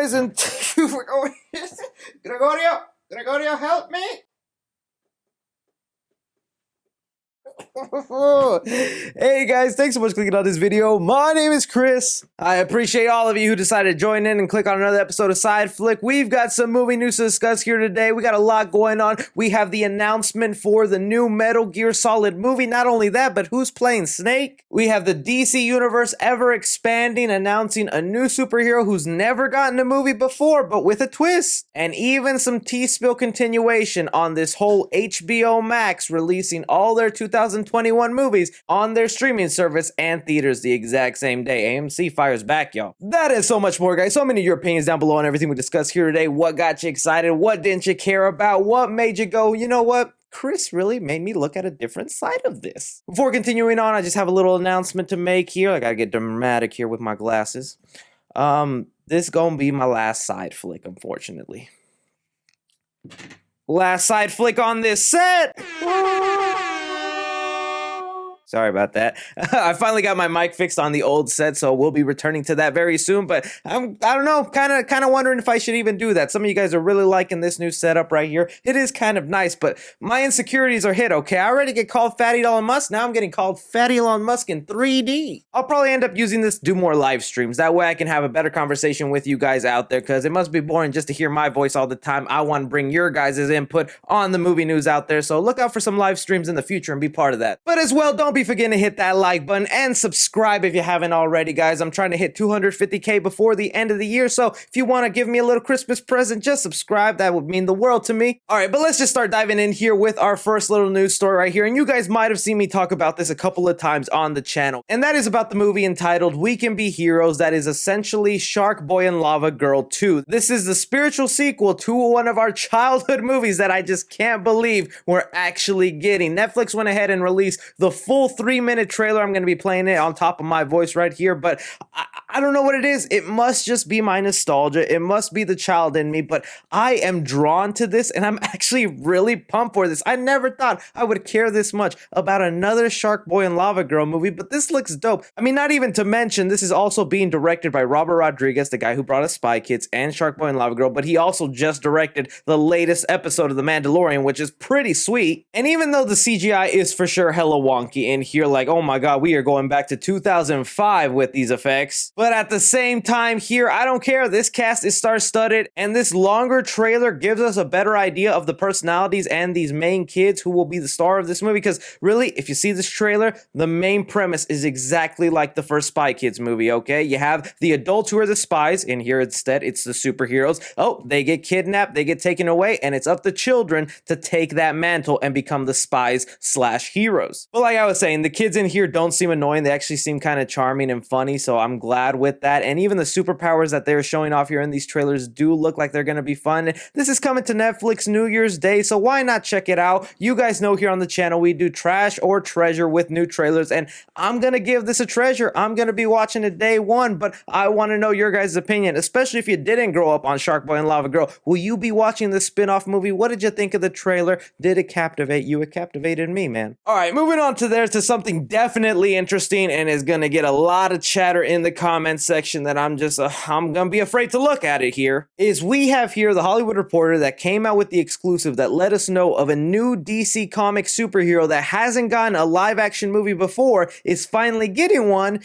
guys, and thank you for going. Gregorio, help me! Hey guys, thanks so much for clicking on this video. My name is Chris. I appreciate all of you who decided to join in and click on another episode of Side Flick. We've got some movie news to discuss here today. We got a lot going on. We have the announcement for the new Metal Gear Solid movie. Not only that, but who's playing Snake? We have the DC Universe ever expanding, announcing a new superhero who's never gotten a movie before, but with a twist. And even some T-Spill continuation on this whole HBO Max releasing all their 2021 movies on their streaming service and theaters the exact same day. AMC fires back, y'all. That is so much more, guys. So many of your opinions down below on everything we discuss here today. What got you excited? What didn't you care about? What made you go, you know what? Chris really made me look at a different side of this. Before continuing on, I just have a little announcement to make here. I gotta get dramatic here with my glasses. This gonna be my last side flick, unfortunately. Last side flick on this set! Sorry about that. I finally got my mic fixed on the old set, so we'll be returning to that very soon, but I don't know, kind of wondering if I should even do that. Some of you guys are really liking this new setup right here. It is kind of nice, but my insecurities are hit, okay? I already get called Fatty Elon Musk, now I'm getting called Fatty Elon Musk in 3D. I'll probably end up using this to do more live streams. That way I can have a better conversation with you guys out there, because it must be boring just to hear my voice all the time. I want to bring your guys' input on the movie news out there, so look out for some live streams in the future and be part of that. But as well, don't be forgetting to hit that like button and subscribe if you haven't already, guys. I'm trying to hit 250K before the end of the year, so if you want to give me a little Christmas present, just subscribe. That would mean the world to me. All right, but let's just start diving in here with our first little news story right here, and you guys might have seen me talk about this a couple of times on the channel, and that is about the movie entitled We Can Be Heroes, that is essentially Sharkboy and Lavagirl 2. This is the spiritual sequel to one of our childhood movies that I just can't believe we're actually getting. Netflix went ahead and released the full 3-minute trailer. I'm going to be playing it on top of my voice right here, but I don't know what it is. It must just be my nostalgia. It must be the child in me, but I am drawn to this, and I'm actually really pumped for this. I never thought I would care this much about another Sharkboy and Lavagirl movie, but this looks dope. I mean, not even to mention, this is also being directed by Robert Rodriguez, the guy who brought us Spy Kids and Sharkboy and Lavagirl, but he also just directed the latest episode of The Mandalorian, which is pretty sweet. And even though the CGI is for sure hella wonky in here, like, oh my god, we are going back to 2005 with these effects. But at the same time here, I don't care. This cast is star-studded, and this longer trailer gives us a better idea of the personalities and these main kids who will be the star of this movie, because really, if you see this trailer, the main premise is exactly like the first Spy Kids movie, okay? You have the adults who are the spies, and here instead, it's the superheroes. Oh, they get kidnapped, they get taken away, and it's up to children to take that mantle and become the spies/heroes. But like I was saying, the kids in here don't seem annoying. They actually seem kind of charming and funny, so I'm glad with that. And even the superpowers that they're showing off here in these trailers do look like they're going to be fun. This is coming to Netflix New Year's Day, so why not check it out? You guys know here on the channel we do trash or treasure with new trailers, and I'm going to give this a treasure. I'm going to be watching it day one, but I want to know your guys' opinion, especially if you didn't grow up on Sharkboy and Lavagirl. Will you be watching this spin-off movie? What did you think of the trailer? Did it captivate you? It captivated me, man. All right, moving on to something definitely interesting and is gonna get a lot of chatter in the comment section that I'm gonna be afraid to look at it here, is we have here the Hollywood Reporter that came out with the exclusive that let us know of a new DC comic superhero that hasn't gotten a live action movie before, is finally getting one.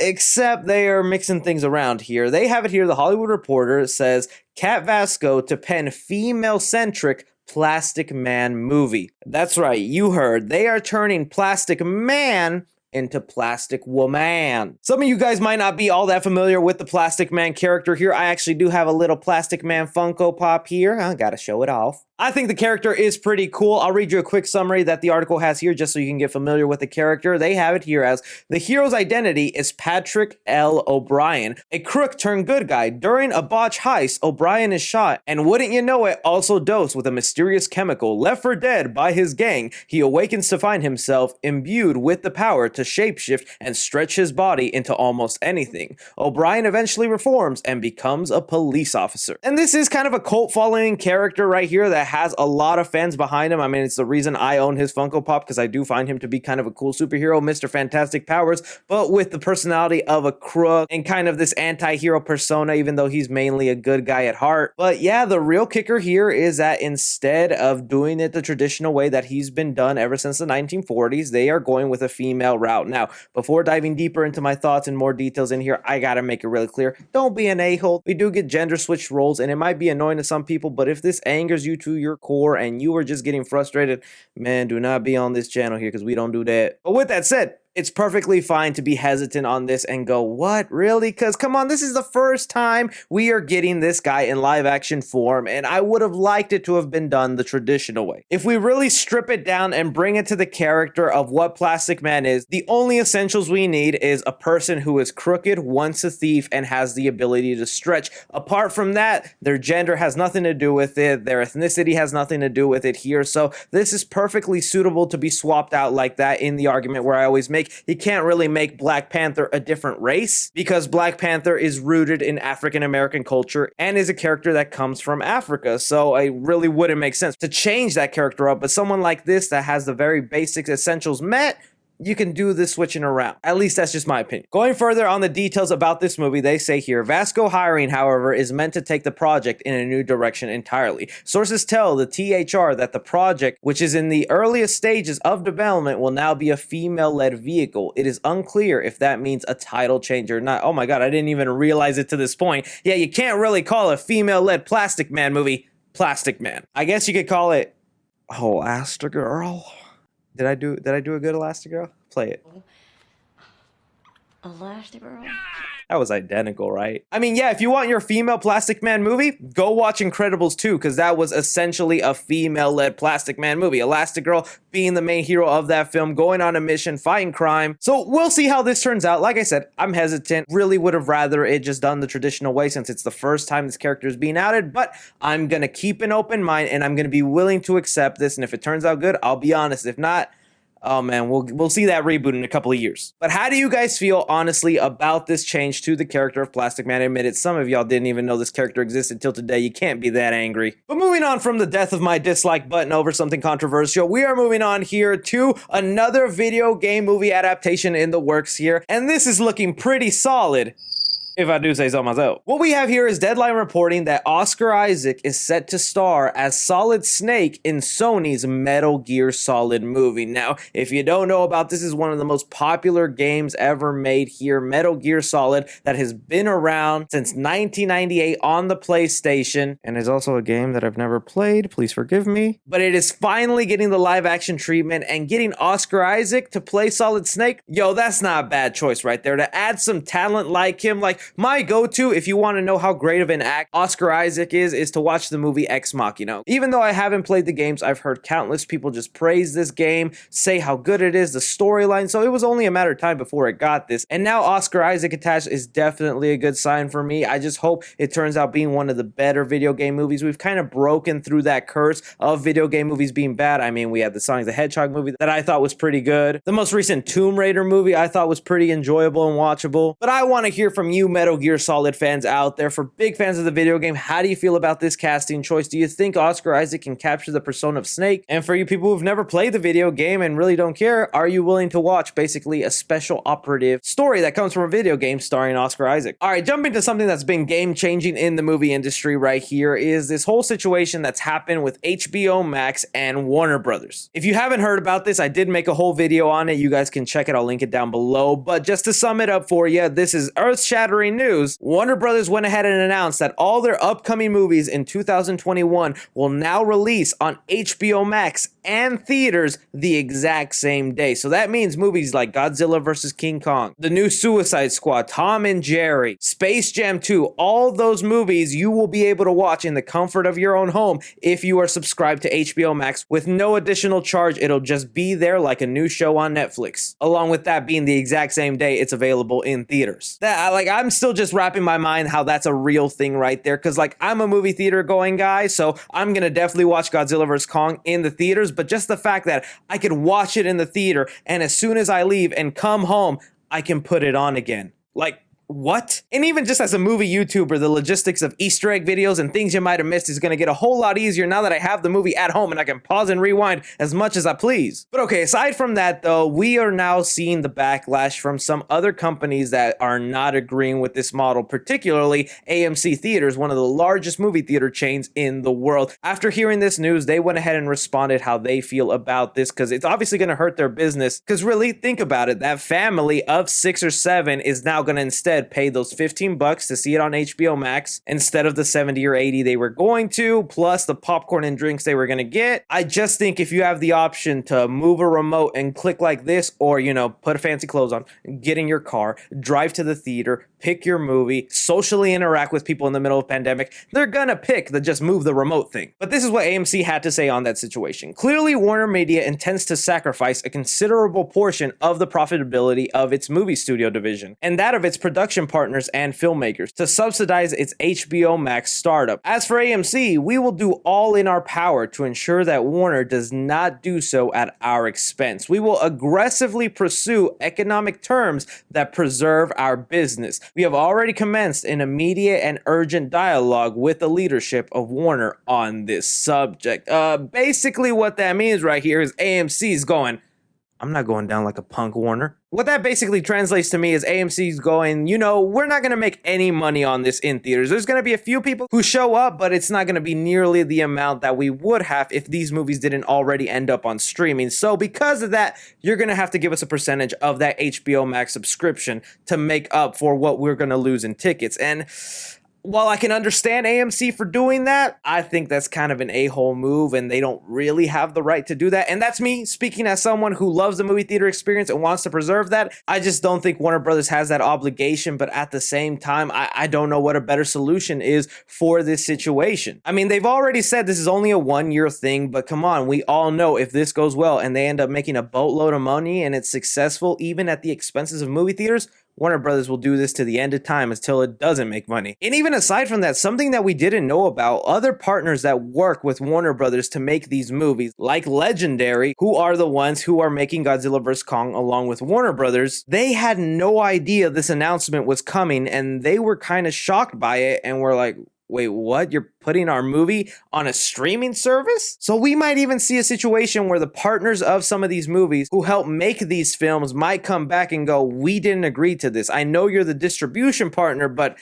Except they are mixing things around here. They have it here, the Hollywood Reporter says, Kat Vasco to pen female-centric PlasticMan movie. That's right, you heard. They are turning Plastic Man into Plastic Woman. Some of you guys might not be all that familiar with the Plastic Man character here. I actually do have a little Plastic Man Funko Pop here. I gotta show it off. I think the character is pretty cool. I'll read you a quick summary that the article has here just so you can get familiar with the character. They have it here as, the hero's identity is Patrick L. O'Brien, a crook turned good guy. During a botch heist, O'Brien is shot, and wouldn't you know it, also dosed with a mysterious chemical. Left for dead by his gang, he awakens to find himself imbued with the power to shapeshift and stretch his body into almost anything. O'Brien eventually reforms and becomes a police officer. And this is kind of a cult following character right here that has a lot of fans behind him. I mean, it's the reason I own his Funko Pop, because I do find him to be kind of a cool superhero, Mr. Fantastic Powers, but with the personality of a crook and kind of this anti-hero persona, even though he's mainly a good guy at heart. But yeah, the real kicker here is that instead of doing it the traditional way that he's been done ever since the 1940s, they are going with a female route. Now, before diving deeper into my thoughts and more details in here, I gotta make it really clear, don't be an a-hole. We do get gender switched roles, and it might be annoying to some people, but if this angers you to your core and you are just getting frustrated, man, do not be on this channel here, because we don't do that. But with that said, it's perfectly fine to be hesitant on this and go, what, really? Because come on, this is the first time we are getting this guy in live action form, and I would have liked it to have been done the traditional way. If we really strip it down and bring it to the character of what PlasticMan is, the only essentials we need is a person who is crooked, once a thief, and has the ability to stretch. Apart from that, their gender has nothing to do with it, their ethnicity has nothing to do with it here, so this is perfectly suitable to be swapped out like that in the argument where I always make, you can't really make Black Panther a different race, because Black Panther is rooted in African American culture and is a character that comes from Africa, so it really wouldn't make sense to change that character up. But someone like this that has the very basic essentials met, you can do this switching around. At least that's just my opinion. Going further on the details about this movie, they say here, Vasco hiring, however, is meant to take the project in a new direction entirely. Sources tell the THR that the project, which is in the earliest stages of development, will now be a female-led vehicle. It is unclear if that means a title change or not. Oh my god, I didn't even realize it to this point. Yeah, you can't really call a female-led PlasticMan movie PlasticMan. I guess you could call it Elastigirl. Did I do a good Elastigirl? Play it. Elastigirl? That was identical, right? I mean, yeah, if you want your female PlasticMan movie, go watch Incredibles 2, because that was essentially a female-led PlasticMan movie. Elastigirl being the main hero of that film, going on a mission, fighting crime. So we'll see how this turns out. Like I said, I'm hesitant. Really would have rather it just done the traditional way, since it's the first time this character is being outed, but I'm gonna keep an open mind, and I'm gonna be willing to accept this, and if it turns out good, I'll be honest. If not, oh man, we'll see that reboot in a couple of years. But how do you guys feel, honestly, about this change to the character of PlasticMan? I admit it, some of y'all didn't even know this character existed till today. You can't be that angry. But moving on from the death of my dislike button over something controversial, we are moving on here to another video game movie adaptation in the works here, and this is looking pretty solid, if I do say so myself. What we have here is Deadline reporting that Oscar Isaac is set to star as Solid Snake in Sony's Metal Gear Solid movie. Now, if you don't know about this, is one of the most popular games ever made here, Metal Gear Solid, that has been around since 1998 on the PlayStation, and is also a game that I've never played, please forgive me. But it is finally getting the live action treatment, and getting Oscar Isaac to play Solid Snake, yo, that's not a bad choice right there. To add some talent like him, like, my go-to, if you want to know how great of an act Oscar Isaac is to watch the movie Ex Machina. Even though I haven't played the games, I've heard countless people just praise this game, say how good it is, the storyline, so it was only a matter of time before it got this. And now Oscar Isaac attached is definitely a good sign for me. I just hope it turns out being one of the better video game movies. We've kind of broken through that curse of video game movies being bad. I mean, we had the Sonic the Hedgehog movie that I thought was pretty good. The most recent Tomb Raider movie I thought was pretty enjoyable and watchable. But I want to hear from you, Metal Gear Solid fans out there. For big fans of the video game, how do you feel about this casting choice? Do you think Oscar Isaac can capture the persona of Snake? And for you people who've never played the video game and really don't care, are you willing to watch basically a special operative story that comes from a video game starring Oscar Isaac? All right, jumping to something that's been game-changing in the movie industry right here is this whole situation that's happened with HBO Max and Warner Brothers. If you haven't heard about this, I did make a whole video on it. You guys can check it. I'll link it down below. But just to sum it up for you, this is earth-shattering news. Warner Brothers went ahead and announced that all their upcoming movies in 2021 will now release on HBO Max and theaters the exact same day. So that means movies like Godzilla vs. King Kong, the new Suicide Squad, Tom and Jerry, Space Jam 2, all those movies you will be able to watch in the comfort of your own home if you are subscribed to HBO Max with no additional charge. It'll just be there like a new show on Netflix. Along with that being the exact same day it's available in theaters. I'm I'm still just wrapping my mind how that's a real thing right there. Cause like I'm a movie theater going guy, so I'm gonna definitely watch Godzilla vs. Kong in the theaters. But just the fact that I could watch it in the theater and as soon as I leave and come home, I can put it on again. Like, what? And even just as a movie YouTuber, the logistics of Easter egg videos and things you might have missed is going to get a whole lot easier now that I have the movie at home and I can pause and rewind as much as I please. But okay, aside from that though, we are now seeing the backlash from some other companies that are not agreeing with this model, particularly AMC Theatres, one of the largest movie theater chains in the world. After hearing this news, they went ahead and responded how they feel about this because it's obviously going to hurt their business. Because really, think about it, that family of 6 or 7 is now going to instead pay those $15 to see it on HBO Max instead of the 70 or 80 they were going to, plus the popcorn and drinks they were going to get. I just think if you have the option to move a remote and click like this, or, you know, put fancy clothes on, get in your car, drive to the theater, pick your movie, socially interact with people in the middle of a pandemic, they're gonna pick the just move the remote thing. But this is what AMC had to say on that situation. Clearly, Warner Media intends to sacrifice a considerable portion of the profitability of its movie studio division and that of its production partners and filmmakers to subsidize its HBO Max startup. As for AMC, we will do all in our power to ensure that Warner does not do so at our expense. We will aggressively pursue economic terms that preserve our business. We have already commenced an immediate and urgent dialogue with the leadership of Warner on this subject. Basically what that means right here is AMC's going, I'm not going down like a punk, Warner. What that basically translates to me is AMC's going, you know, we're not going to make any money on this in theaters. There's going to be a few people who show up, but it's not going to be nearly the amount that we would have if these movies didn't already end up on streaming. So because of that, you're going to have to give us a percentage of that HBO Max subscription to make up for what we're going to lose in tickets. And while I can understand AMC for doing that, I think that's kind of an a-hole move and they don't really have the right to do that. And that's me speaking as someone who loves the movie theater experience and wants to preserve that. I just don't think Warner Brothers has that obligation, but at the same time, I don't know what a better solution is for this situation. I mean, they've already said this is only a 1-year thing, but come on, we all know if this goes well and they end up making a boatload of money and it's successful, even at the expenses of movie theaters, Warner Brothers will do this to the end of time until it doesn't make money. And even aside from that, something that we didn't know about, other partners that work with Warner Brothers to make these movies, like Legendary, who are the ones who are making Godzilla vs. Kong along with Warner Brothers, they had no idea this announcement was coming and they were kind of shocked by it and were like, wait, what? You're putting our movie on a streaming service? So we might even see a situation where the partners of some of these movies who help make these films might come back and go, we didn't agree to this. I know you're the distribution partner, but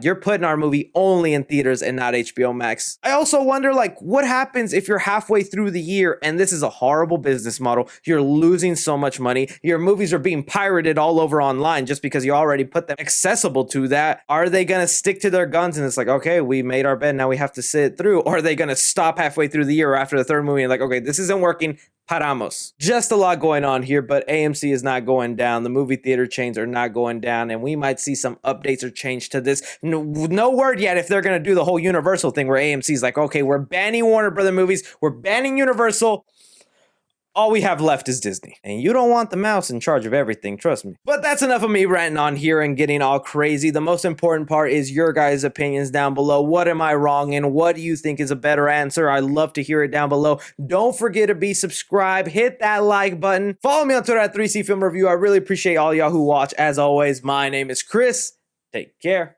you're putting our movie only in theaters and not HBO Max. I also wonder, like, what happens if you're halfway through the year and this is a horrible business model? You're losing so much money. Your movies are being pirated all over online just because you already put them accessible to that. Are they going to stick to their guns and it's like, okay, we made our bed, now we have to sit it through? Or are they going to stop halfway through the year or after the third movie and like, okay, this isn't working, paramos? Just a lot going on here, but AMC is not going down. The movie theater chains are not going down, and we might see some updates or change to this. No word yet if they're going to do the whole Universal thing where AMC's like, okay, we're banning Warner Brother movies, we're banning Universal. All we have left is Disney. And you don't want the mouse in charge of everything, trust me. But that's enough of me ranting on here and getting all crazy. The most important part is your guys' opinions down below. What am I wrong in? What do you think is a better answer? I'd love to hear it down below. Don't forget to be subscribed. Hit that like button. Follow me on Twitter at 3C Film Review. I really appreciate all y'all who watch. As always, my name is Chris. Take care.